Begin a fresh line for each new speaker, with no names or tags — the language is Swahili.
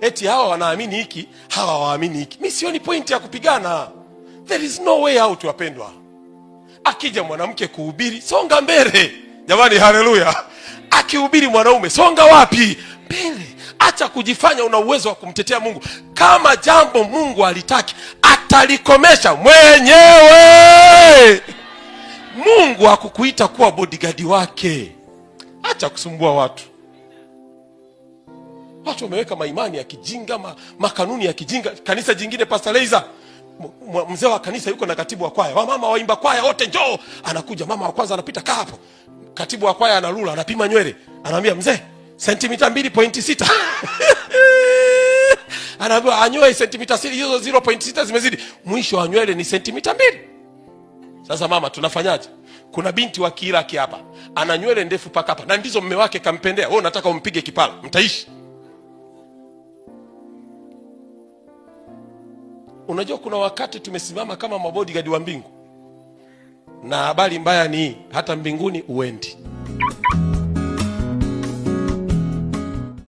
eti hawa wanaamini hiki, hawa waamini hiki. Mimi sioni point ya kupigana. There is no way out, wapendwa. Akija mwanamke kuhubiri, songa mbele. Jamani, haleluya. Akihubiri mwanaume, songa wapi? Mbele. Acha kujifanya una uwezo wa kumtetea Mungu. Kama jambo Mungu alitaki, atalikomesha mwenyewe. Mungu hakukuita kuwa bodyguard wake. Acha kusumbua watu. Watu wameweka maimani ya kijinga, makanuni ya kijinga. Kanisa jingine, Pastor Leiza, mzee wa kanisa yuko na katibu wa kwaya. Wamama waimba kwaya wote njoo. Anakuja mama wa kwanza anapita kaa hapo. Katibu wa kwaya analula, anapima nywele. Anamwambia mzee, sentimita 2.6. Anaambiwa anyoe sentimita 6, hizo 0.6 zimezidi. Mwisho wa nywele ni sentimita 2. Sasa mama, tunafanyaje? Kuna binti wa Kiiraki hapa, ana nywele ndefu paka hapa, na ndizo mume wake kampendea. Wewe unataka umpige kipala, mtaishi? Unajua kuna wakati tumesimama kama mabodyguard wa mbingu, na habari mbaya ni hata mbinguni uendi.